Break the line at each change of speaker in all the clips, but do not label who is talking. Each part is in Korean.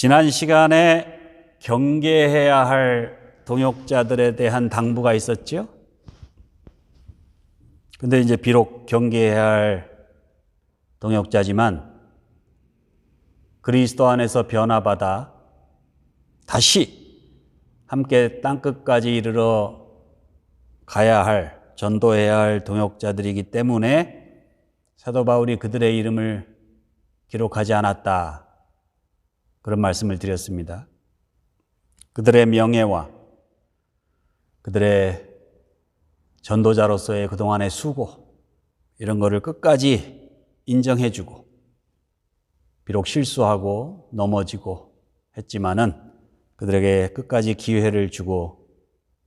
지난 시간에 경계해야 할 동역자들에 대한 당부가 있었죠. 근데 이제 비록 경계해야 할 동역자지만 그리스도 안에서 변화받아 다시 함께 땅끝까지 이르러 가야 할, 전도해야 할 동역자들이기 때문에 사도 바울이 그들의 이름을 기록하지 않았다. 그런 말씀을 드렸습니다. 그들의 명예와 그들의 전도자로서의 그동안의 수고, 이런 거를 끝까지 인정해주고, 비록 실수하고 넘어지고 했지만은 그들에게 끝까지 기회를 주고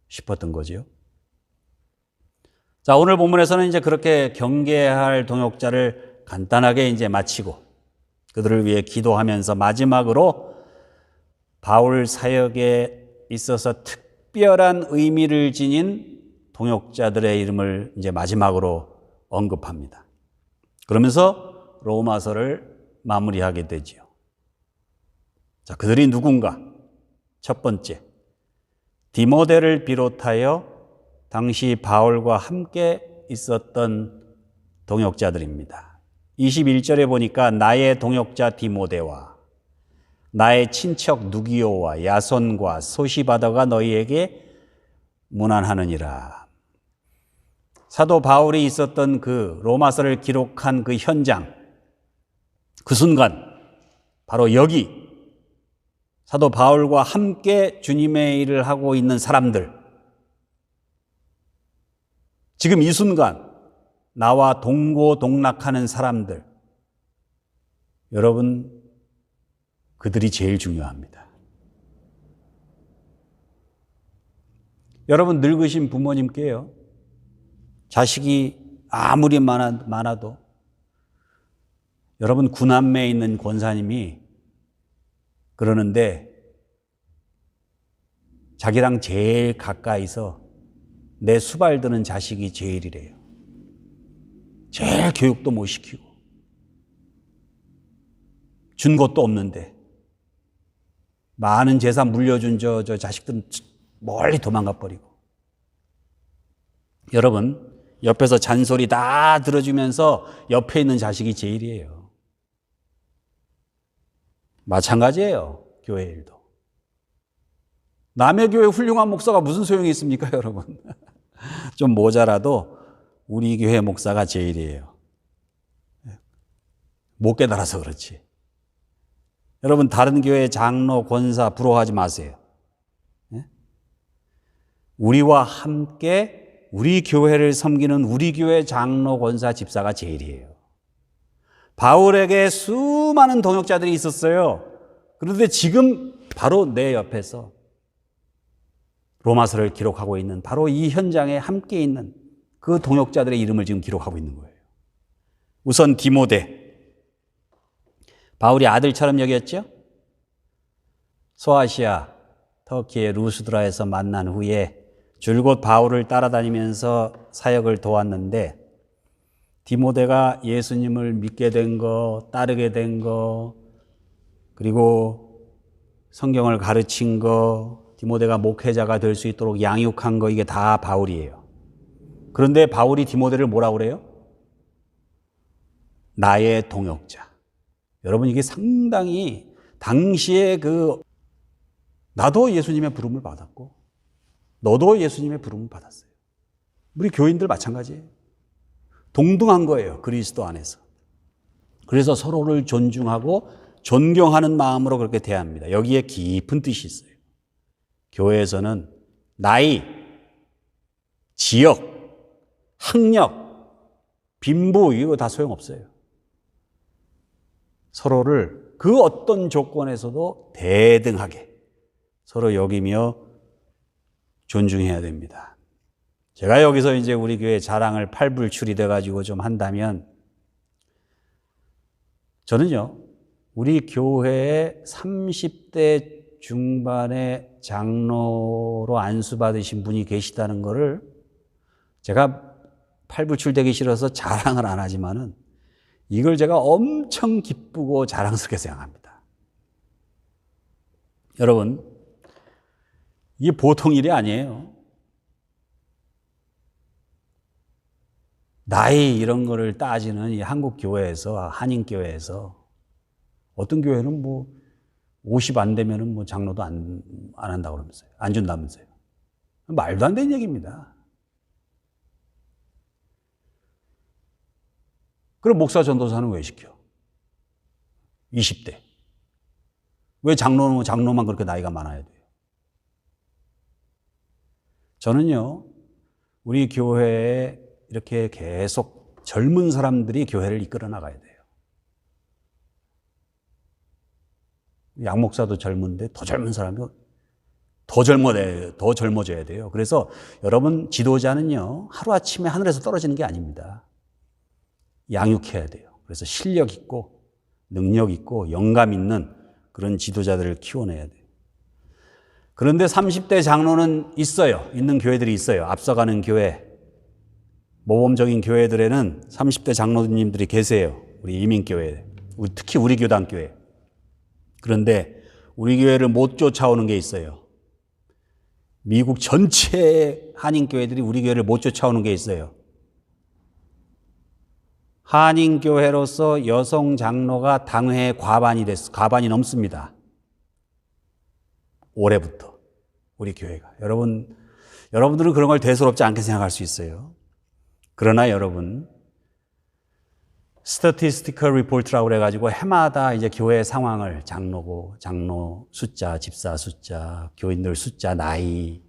싶었던 거지요. 자, 오늘 본문에서는 이제 그렇게 경계해야 할 동역자를 간단하게 이제 마치고 그들을 위해 기도하면서 마지막으로 바울 사역에 있어서 특별한 의미를 지닌 동역자들의 이름을 이제 마지막으로 언급합니다. 그러면서 로마서를 마무리하게 되지요. 자, 그들이 누군가? 첫 번째, 디모데를 비롯하여 당시 바울과 함께 있었던 동역자들입니다. 21절에 보니까 나의 동역자 디모데와 나의 친척 누기오와 야손과 소시바더가 너희에게 문안하느니라. 사도 바울이 있었던 그 로마서를 기록한 그 현장, 그 순간 바로 여기 사도 바울과 함께 주님의 일을 하고 있는 사람들, 지금 이 순간 나와 동고동락하는 사람들, 여러분, 그들이 제일 중요합니다. 여러분, 늙으신 부모님께요, 자식이 아무리 많아도 여러분 구남매에 있는 권사님이 그러는데 자기랑 제일 가까이서 내 수발 드는 자식이 제일이래요. 제일 교육도 못 시키고 준 것도 없는데 많은 재산 물려준 저 자식들은 멀리 도망가 버리고, 여러분 옆에서 잔소리 다 들어주면서 옆에 있는 자식이 제일이에요. 마찬가지예요. 교회 일도. 남의 교회 훌륭한 목사가 무슨 소용이 있습니까, 여러분? 좀 모자라도 우리 교회 목사가 제일이에요. 못 깨달아서 그렇지. 여러분, 다른 교회 장로, 권사 부러워하지 마세요. 우리와 함께 우리 교회를 섬기는 우리 교회 장로, 권사, 집사가 제일이에요. 바울에게 수많은 동역자들이 있었어요. 그런데 지금 바로 내 옆에서 로마서를 기록하고 있는 바로 이 현장에 함께 있는 그 동역자들의 이름을 지금 기록하고 있는 거예요. 우선 디모데, 바울이 아들처럼 여겼죠? 소아시아, 터키의 루스드라에서 만난 후에 줄곧 바울을 따라다니면서 사역을 도왔는데, 디모데가 예수님을 믿게 된 거, 따르게 된 거, 그리고 성경을 가르친 거, 디모데가 목회자가 될 수 있도록 양육한 거, 이게 다 바울이에요. 그런데 바울이 디모데를 뭐라고 그래요? 나의 동역자. 여러분, 이게 상당히 당시에 나도 예수님의 부름을 받았고 너도 예수님의 부름을 받았어요. 우리 교인들 마찬가지예요. 동등한 거예요, 그리스도 안에서. 그래서 서로를 존중하고 존경하는 마음으로 그렇게 대합니다. 여기에 깊은 뜻이 있어요. 교회에서는 나이, 지역, 학력, 빈부, 이거 다 소용없어요. 서로를 그 어떤 조건에서도 대등하게 서로 여기며 존중해야 됩니다. 제가 여기서 이제 우리 교회 자랑을 팔불출이 돼가지고 좀 한다면, 저는요, 우리 교회에 30대 중반의 장로로 안수받으신 분이 계시다는 거를 제가 팔불출되기 싫어서 자랑을 안 하지만은 이걸 제가 엄청 기쁘고 자랑스럽게 생각합니다. 여러분, 이게 보통 일이 아니에요. 나이 이런 거를 따지는 이 한국 교회에서, 한인 교회에서 어떤 교회는 뭐 50 안 되면은 뭐 장로도 안 한다고 그러면서요. 안 준다면서요. 말도 안 되는 얘기입니다. 그럼 목사 전도사는 왜 시켜? 20대. 왜 장로만 그렇게 나이가 많아야 돼요? 저는요, 우리 교회에 이렇게 계속 젊은 사람들이 교회를 이끌어 나가야 돼요. 양 목사도 젊은데 더 젊은 사람이 더 젊어져야 돼요. 그래서 여러분 지도자는요, 하루아침에 하늘에서 떨어지는 게 아닙니다. 양육해야 돼요. 그래서 실력 있고 능력 있고 영감 있는 그런 지도자들을 키워내야 돼요. 그런데 30대 장로는 있어요. 있는 교회들이 있어요. 앞서가는 교회, 모범적인 교회들에는 30대 장로님들이 계세요. 우리 이민교회, 특히 우리 교단교회. 그런데 우리 교회를 못 쫓아오는 게 있어요. 미국 전체 한인교회들이 우리 교회를 못 쫓아오는 게 있어요. 한인교회로서 여성 장로가 당회의 과반이 넘습니다. 올해부터 우리 교회가. 여러분들은 그런 걸 대수롭지 않게 생각할 수 있어요. 그러나 여러분, 스태티스티컬 리포트라고 그래가지고 해마다 이제 교회 상황을 장로 숫자, 집사 숫자, 교인들 숫자, 나이,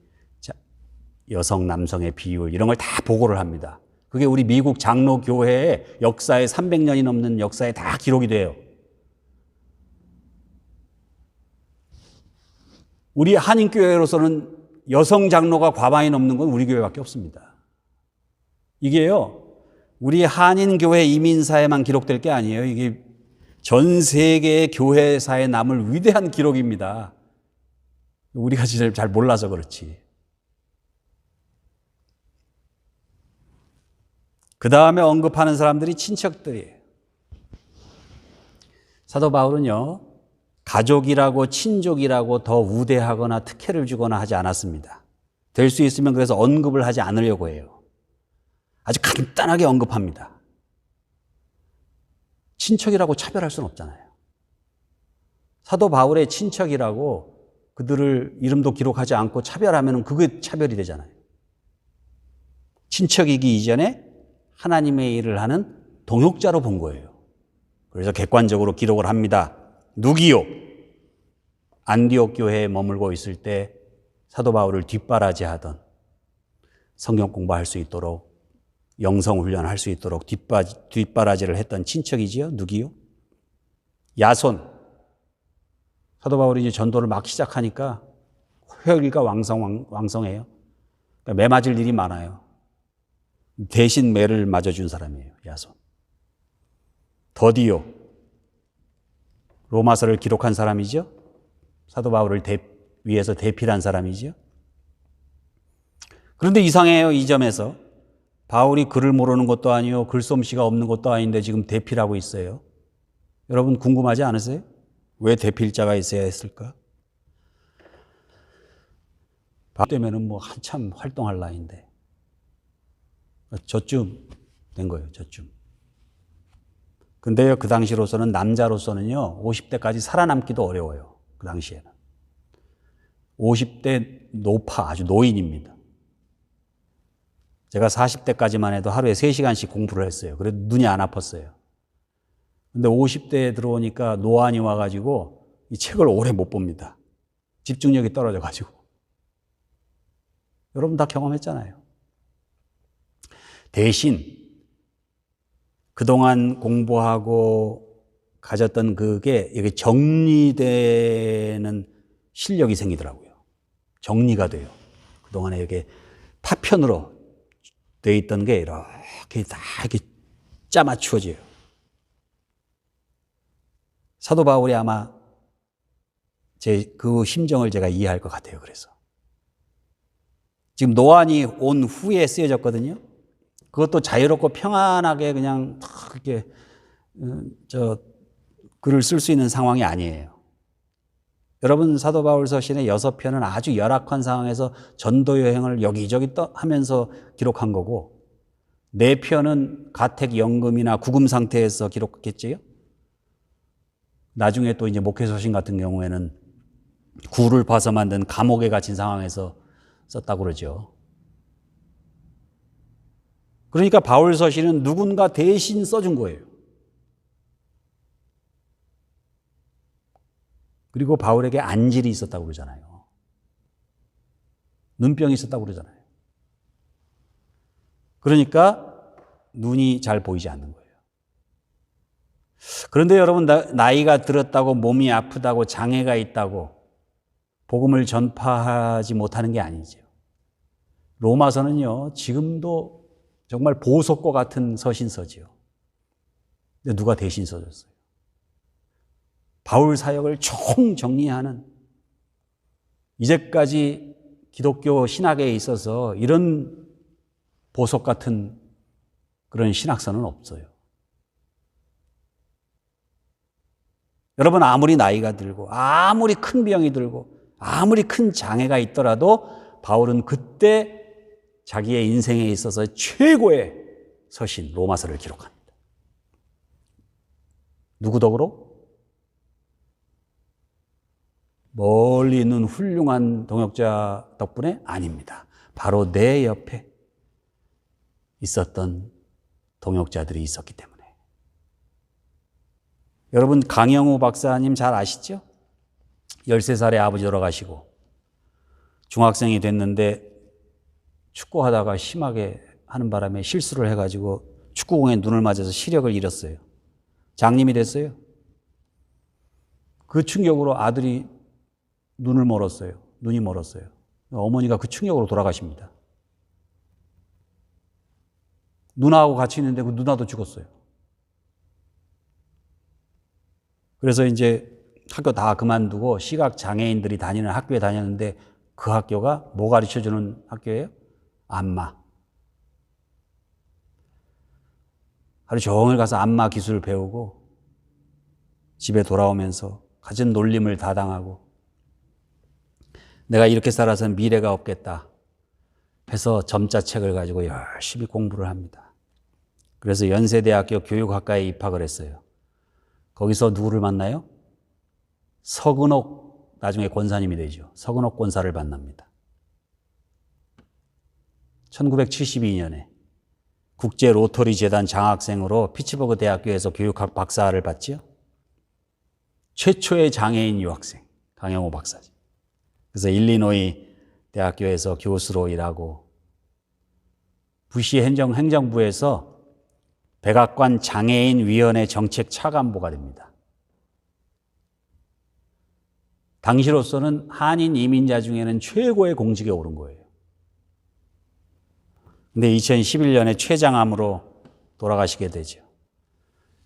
여성, 남성의 비율 이런 걸 다 보고를 합니다. 그게 우리 미국 장로 교회의 역사에 300년이 넘는 역사에 다 기록이 돼요. 우리 한인교회로서는 여성 장로가 과반이 넘는 건 우리 교회밖에 없습니다. 이게요, 우리 한인교회 이민사에만 기록될 게 아니에요. 이게 전 세계의 교회사에 남을 위대한 기록입니다. 우리가 진짜 잘 몰라서 그렇지. 그 다음에 언급하는 사람들이 친척들이에요. 사도 바울은요, 가족이라고 친족이라고 더 우대하거나 특혜를 주거나 하지 않았습니다. 될 수 있으면 그래서 언급을 하지 않으려고 해요. 아주 간단하게 언급합니다. 친척이라고 차별할 수는 없잖아요. 사도 바울의 친척이라고 그들을 이름도 기록하지 않고 차별하면 그게 차별이 되잖아요. 친척이기 이전에 하나님의 일을 하는 동역자로 본 거예요. 그래서 객관적으로 기록을 합니다. 누기요? 안디옥 교회에 머물고 있을 때 사도 바울을 뒷바라지하던, 성경 공부할 수 있도록 영성 훈련할 수 있도록 뒷바라지를 했던 친척이지요. 누기요? 야손. 사도 바울이 이제 전도를 막 시작하니까 혈기가 왕성해요. 그러니까 매 맞을 일이 많아요. 대신 매를 맞아준 사람이에요. 야손. 더디오. 로마서를 기록한 사람이죠. 사도 바울을 위해서 대필한 사람이죠. 그런데 이상해요. 이 점에서. 바울이 글을 모르는 것도 아니요, 글솜씨가 없는 것도 아닌데 지금 대필하고 있어요. 여러분 궁금하지 않으세요? 왜 대필자가 있어야 했을까? 바울 때문에는 뭐 한참 활동할 나이인데 저쯤 된 거예요. 저쯤. 근데요, 그 당시로서는 남자로서는요 50대까지 살아남기도 어려워요. 그 당시에는 50대 아주 노인입니다. 제가 40대까지만 해도 하루에 3시간씩 공부를 했어요. 그래도 눈이 안 아팠어요. 근데 50대에 들어오니까 노안이 와가지고 이 책을 오래 못 봅니다. 집중력이 떨어져가지고. 여러분 다 경험했잖아요. 대신 그동안 공부하고 가졌던 그게 이게 정리되는 실력이 생기더라고요. 정리가 돼요. 그동안에 이게 파편으로 돼 있던 게 이렇게 다 이렇게 짜맞추어져요. 사도 바울이 아마 그 심정을 제가 이해할 것 같아요. 그래서 지금 노안이 온 후에 쓰여졌거든요. 그것도 자유롭고 평안하게 그냥 그렇게 글을 쓸 수 있는 상황이 아니에요. 여러분 사도 바울 서신의 6편은 아주 열악한 상황에서 전도 여행을 여기저기 하면서 기록한 거고 4편은 가택 연금이나 구금 상태에서 기록했지요. 나중에 또 이제 목회 서신 같은 경우에는 굴을 파서 만든 감옥에 갇힌 상황에서 썼다고 그러죠. 그러니까 바울 서신은 누군가 대신 써준 거예요. 그리고 바울에게 안질이 있었다고 그러잖아요. 눈병이 있었다고 그러잖아요. 그러니까 눈이 잘 보이지 않는 거예요. 그런데 여러분, 나이가 들었다고 몸이 아프다고 장애가 있다고 복음을 전파하지 못하는 게 아니죠. 로마서는요, 지금도 정말 보석과 같은 서신서지요. 근데 누가 대신 써줬어요? 바울 사역을 총정리하는, 이제까지 기독교 신학에 있어서 이런 보석 같은 그런 신학서는 없어요. 여러분, 아무리 나이가 들고 아무리 큰 병이 들고 아무리 큰 장애가 있더라도 바울은 그때 자기의 인생에 있어서 최고의 서신 로마서를 기록합니다. 누구 덕으로? 멀리 있는 훌륭한 동역자 덕분에? 아닙니다. 바로 내 옆에 있었던 동역자들이 있었기 때문에. 여러분, 강영우 박사님 잘 아시죠? 13살에 아버지 돌아가시고 중학생이 됐는데 축구하다가 심하게 하는 바람에 실수를 해가지고 축구공에 눈을 맞아서 시력을 잃었어요. 장님이 됐어요. 그 충격으로 아들이 눈이 멀었어요. 어머니가 그 충격으로 돌아가십니다. 누나하고 같이 있는데 그 누나도 죽었어요. 그래서 이제 학교 다 그만두고 시각 장애인들이 다니는 학교에 다녔는데 그 학교가 뭐 가르쳐주는 학교예요? 안마. 하루 종일 가서 안마 기술 배우고 집에 돌아오면서 갖은 놀림을 다 당하고 내가 이렇게 살아서는 미래가 없겠다 해서 점자책을 가지고 열심히 공부를 합니다. 그래서 연세대학교 교육학과에 입학을 했어요. 거기서 누구를 만나요? 서근옥, 나중에 권사님이 되죠. 서근옥 권사를 만납니다. 1972년에 국제 로터리 재단 장학생으로 피츠버그 대학교에서 교육학 박사를 받죠. 최초의 장애인 유학생, 강영호 박사죠. 그래서 일리노이 대학교에서 교수로 일하고 부시 행정부에서 백악관 장애인위원회 정책 차관보가 됩니다. 당시로서는 한인 이민자 중에는 최고의 공직에 오른 거예요. 근데 2011년에 췌장암으로 돌아가시게 되죠.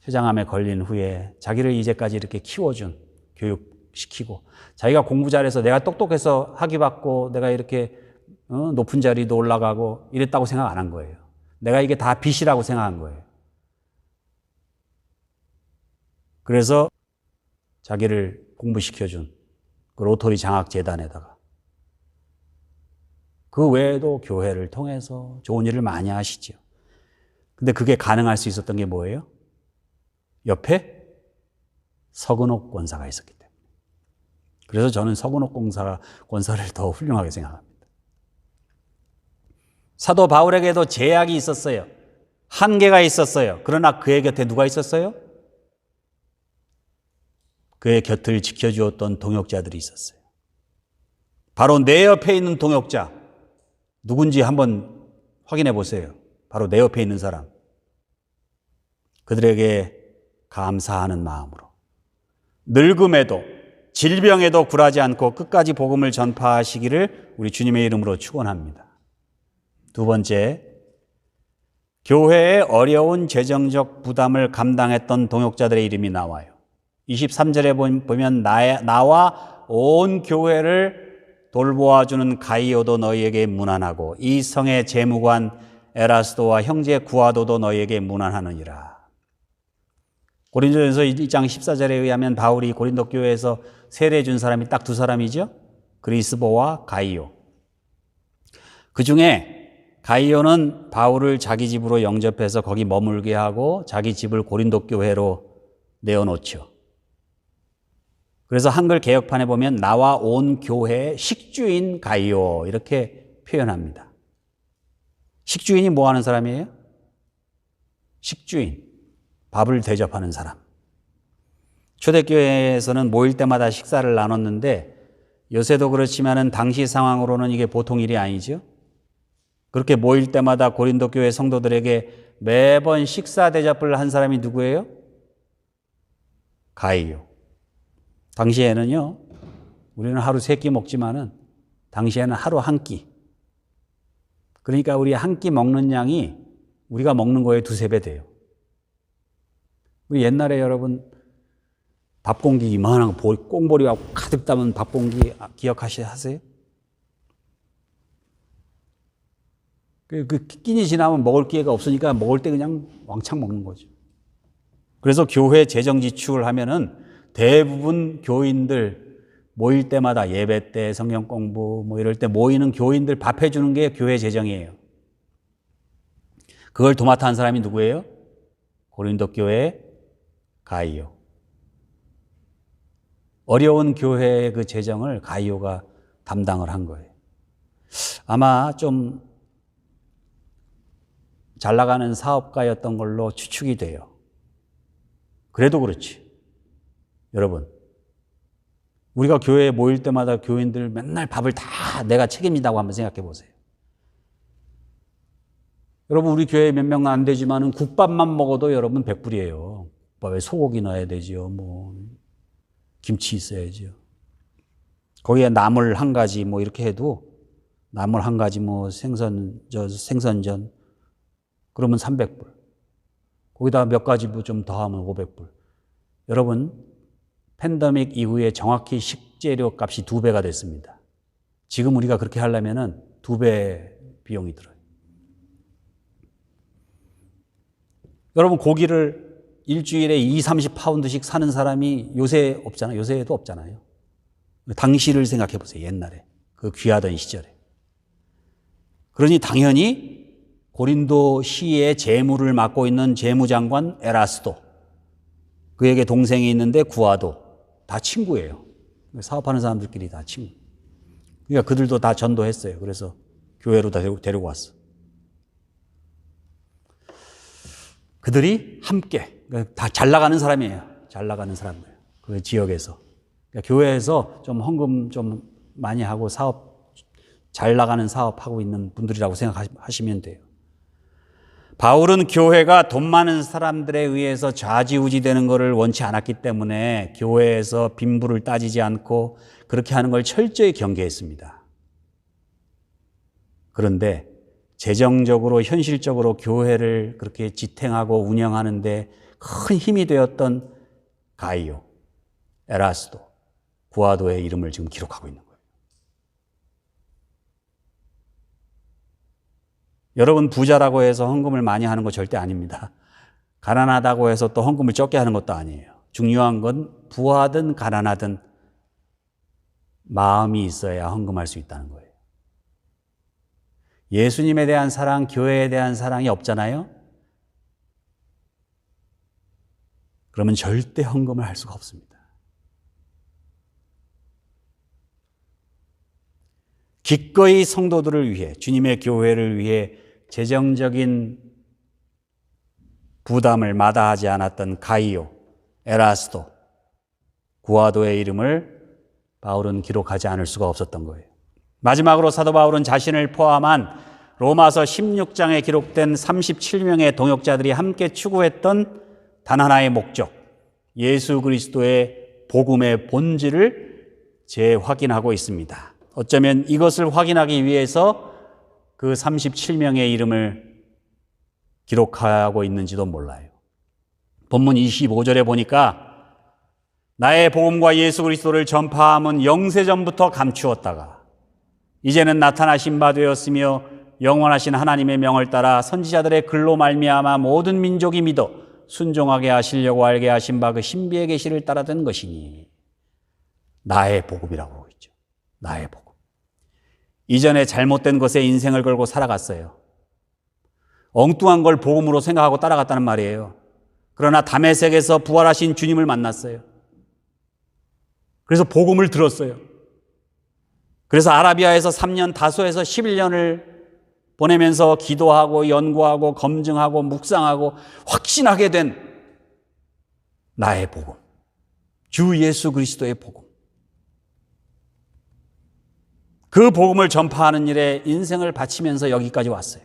췌장암에 걸린 후에 자기를 이제까지 이렇게 키워준, 교육시키고 자기가 공부 잘해서 내가 똑똑해서 학위 받고 내가 이렇게 높은 자리도 올라가고 이랬다고 생각 안 한 거예요. 내가 이게 다 빚이라고 생각한 거예요. 그래서 자기를 공부시켜준 그 로터리 장학재단에다가 그 외에도 교회를 통해서 좋은 일을 많이 하시죠. 근데 그게 가능할 수 있었던 게 뭐예요? 옆에 서근옥 권사가 있었기 때문에. 그래서 저는 서근옥 권사를 더 훌륭하게 생각합니다. 사도 바울에게도 제약이 있었어요. 한계가 있었어요. 그러나 그의 곁에 누가 있었어요? 그의 곁을 지켜주었던 동역자들이 있었어요. 바로 내 옆에 있는 동역자, 누군지 한번 확인해 보세요. 바로 내 옆에 있는 사람. 그들에게 감사하는 마음으로 늙음에도 질병에도 굴하지 않고 끝까지 복음을 전파하시기를 우리 주님의 이름으로 축원합니다. 두 번째, 교회의 어려운 재정적 부담을 감당했던 동역자들의 이름이 나와요. 23절에 보면 나와 온 교회를 돌보아주는 가이오도 너희에게 문안하고 이 성의 재무관 에라스도와 형제 구아도도 너희에게 문안하느니라. 고린도전서 1장 14절에 의하면 바울이 고린도 교회에서 세례 준 사람이 딱 두 사람이죠. 그리스보와 가이오. 그 중에 가이오는 바울을 자기 집으로 영접해서 거기 머물게 하고 자기 집을 고린도 교회로 내어놓죠. 그래서 한글 개역판에 보면 나와 온 교회의 식주인 가이오 이렇게 표현합니다. 식주인이 뭐 하는 사람이에요? 식주인, 밥을 대접하는 사람. 초대교회에서는 모일 때마다 식사를 나눴는데 요새도 그렇지만은 당시 상황으로는 이게 보통 일이 아니죠. 그렇게 모일 때마다 고린도 교회 성도들에게 매번 식사 대접을 한 사람이 누구예요? 가이오. 당시에는요, 우리는 하루 3끼 먹지만은 당시에는 하루 1끼. 그러니까 우리 한 끼 먹는 양이 우리가 먹는 거에 2-3배 돼요. 우리 옛날에 여러분 밥 공기 이만한 거 꽁보리가 가득 담은 밥 공기 기억하세요? 그 끼니 지나면 먹을 기회가 없으니까 먹을 때 그냥 왕창 먹는 거죠. 그래서 교회 재정 지출을 하면은 대부분 교인들 모일 때마다 예배 때 성경 공부 뭐 이럴 때 모이는 교인들 밥 해주는 게 교회 재정이에요. 그걸 도맡아 한 사람이 누구예요? 고린도 교회 가이오. 어려운 교회의 그 재정을 가이오가 담당을 한 거예요. 아마 좀 잘 나가는 사업가였던 걸로 추측이 돼요. 그래도 그렇지. 여러분, 우리가 교회에 모일 때마다 교인들 맨날 밥을 다 내가 책임진다고 한번 생각해 보세요. 여러분, 우리 교회에 몇 명 안 되지만은 국밥만 먹어도 여러분 100불이에요. 국밥에 소고기 넣어야 되죠. 뭐 김치 있어야죠. 거기에 나물 한 가지 뭐 이렇게 해도 나물 한 가지 뭐 생선전 그러면 300불. 거기다 몇 가지 뭐 좀 더하면 500불. 여러분, 팬데믹 이후에 정확히 식재료 값이 2배가 됐습니다. 지금 우리가 그렇게 하려면은 2배 비용이 들어요. 여러분, 고기를 일주일에 20-30파운드씩 사는 사람이 요새 없잖아요. 요새에도 없잖아요. 당시를 생각해 보세요. 옛날에. 그 귀하던 시절에. 그러니 당연히 고린도 시의 재무를 맡고 있는 재무장관 에라스도, 그에게 동생이 있는데 구아도, 다 친구예요. 사업하는 사람들끼리 다 친구. 그러니까 그들도 다 전도했어요. 그래서 교회로 다 데리고 왔어. 그들이 함께, 다 잘 나가는 사람이에요. 잘 나가는 사람들. 그 지역에서. 그러니까 교회에서 좀 헌금 좀 많이 하고 사업, 잘 나가는 사업하고 있는 분들이라고 생각하시면 돼요. 바울은 교회가 돈 많은 사람들에 의해서 좌지우지 되는 것을 원치 않았기 때문에 교회에서 빈부를 따지지 않고 그렇게 하는 걸 철저히 경계했습니다. 그런데 재정적으로 현실적으로 교회를 그렇게 지탱하고 운영하는데 큰 힘이 되었던 가이오, 에라스도, 구아도의 이름을 지금 기록하고 있는 거예요. 여러분, 부자라고 해서 헌금을 많이 하는 거 절대 아닙니다. 가난하다고 해서 또 헌금을 적게 하는 것도 아니에요. 중요한 건 부하든 가난하든 마음이 있어야 헌금할 수 있다는 거예요. 예수님에 대한 사랑, 교회에 대한 사랑이 없잖아요? 그러면 절대 헌금을 할 수가 없습니다. 기꺼이 성도들을 위해, 주님의 교회를 위해 재정적인 부담을 마다하지 않았던 가이오, 에라스도, 구아도의 이름을 바울은 기록하지 않을 수가 없었던 거예요. 마지막으로 사도 바울은 자신을 포함한 로마서 16장에 기록된 37명의 동역자들이 함께 추구했던 단 하나의 목적, 예수 그리스도의 복음의 본질을 재확인하고 있습니다. 어쩌면 이것을 확인하기 위해서 그 37명의 이름을 기록하고 있는지도 몰라요. 본문 25절에 보니까 나의 복음과 예수 그리스도를 전파함은 영세전부터 감추었다가 이제는 나타나신 바 되었으며 영원하신 하나님의 명을 따라 선지자들의 글로 말미암아 모든 민족이 믿어 순종하게 하시려고 알게 하신 바 그 신비의 계시를 따라든 것이니 나의 복음이라고 하고 있죠. 나의 복음. 이전에 잘못된 것에 인생을 걸고 살아갔어요. 엉뚱한 걸 복음으로 생각하고 따라갔다는 말이에요. 그러나 다메섹에서 부활하신 주님을 만났어요. 그래서 복음을 들었어요. 그래서 아라비아에서 3년, 다소에서 11년을 보내면서 기도하고 연구하고 검증하고 묵상하고 확신하게 된 나의 복음. 주 예수 그리스도의 복음. 그 복음을 전파하는 일에 인생을 바치면서 여기까지 왔어요.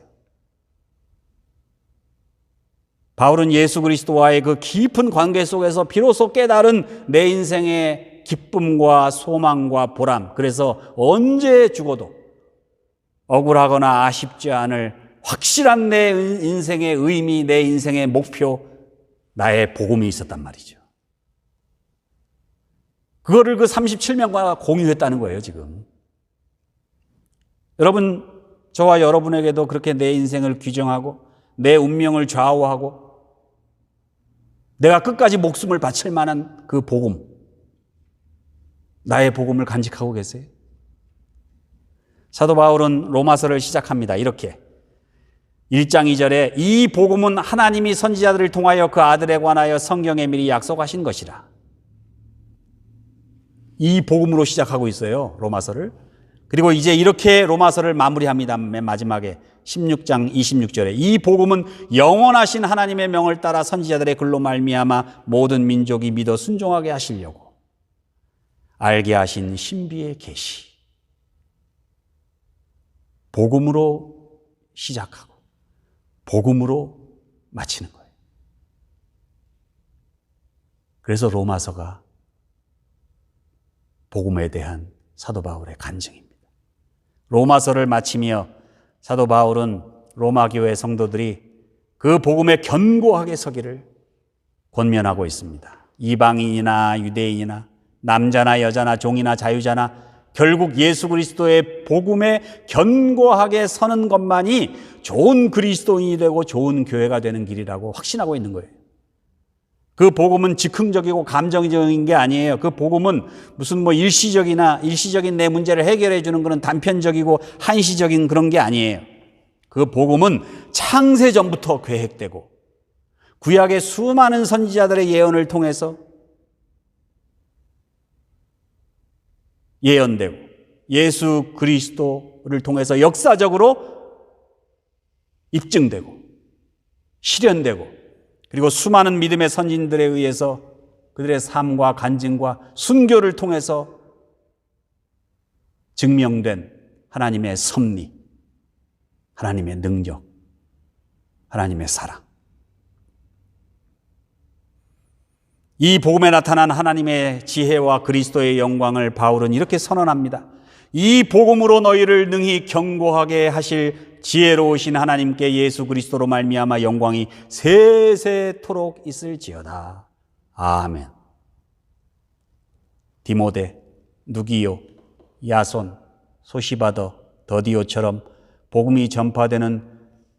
바울은 예수 그리스도와의 그 깊은 관계 속에서 비로소 깨달은 내 인생의 기쁨과 소망과 보람, 그래서 언제 죽어도 억울하거나 아쉽지 않을 확실한 내 인생의 의미, 내 인생의 목표, 나의 복음이 있었단 말이죠. 그거를 그 37명과 공유했다는 거예요, 지금. 여러분, 저와 여러분에게도 그렇게 내 인생을 규정하고 내 운명을 좌우하고 내가 끝까지 목숨을 바칠 만한 그 복음, 나의 복음을 간직하고 계세요? 사도 바울은 로마서를 시작합니다. 이렇게 1장 2절에 이 복음은 하나님이 선지자들을 통하여 그 아들에 관하여 성경에 미리 약속하신 것이라. 이 복음으로 시작하고 있어요, 로마서를. 그리고 이제 이렇게 로마서를 마무리합니다. 맨 마지막에 16장 26절에 이 복음은 영원하신 하나님의 명을 따라 선지자들의 글로 말미암아 모든 민족이 믿어 순종하게 하시려고 알게 하신 신비의 계시. 복음으로 시작하고 복음으로 마치는 거예요. 그래서 로마서가 복음에 대한 사도 바울의 간증입니다. 로마서를 마치며 사도 바울은 로마 교회 성도들이 그 복음에 견고하게 서기를 권면하고 있습니다. 이방인이나 유대인이나 남자나 여자나 종이나 자유자나 결국 예수 그리스도의 복음에 견고하게 서는 것만이 좋은 그리스도인이 되고 좋은 교회가 되는 길이라고 확신하고 있는 거예요. 그 복음은 즉흥적이고 감정적인 게 아니에요. 그 복음은 무슨 일시적인 내 문제를 해결해 주는 그런 단편적이고 한시적인 그런 게 아니에요. 그 복음은 창세전부터 계획되고 구약의 수많은 선지자들의 예언을 통해서 예언되고 예수 그리스도를 통해서 역사적으로 입증되고 실현되고 그리고 수많은 믿음의 선진들에 의해서 그들의 삶과 간증과 순교를 통해서 증명된 하나님의 섭리, 하나님의 능력, 하나님의 사랑. 이 복음에 나타난 하나님의 지혜와 그리스도의 영광을 바울은 이렇게 선언합니다. 이 복음으로 너희를 능히 견고하게 하실 지혜로우신 하나님께 예수 그리스도로 말미암아 영광이 세세토록 있을지어다. 아멘. 디모데, 누기요, 야손, 소시바더, 더디오처럼 복음이 전파되는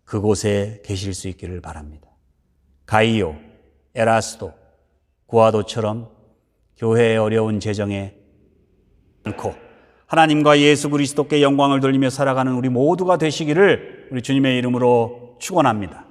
그곳에 계실 수 있기를 바랍니다. 가이오, 에라스도, 구아도처럼 교회의 어려운 재정에 않고 하나님과 예수 그리스도께 영광을 돌리며 살아가는 우리 모두가 되시기를 우리 주님의 이름으로 축원합니다.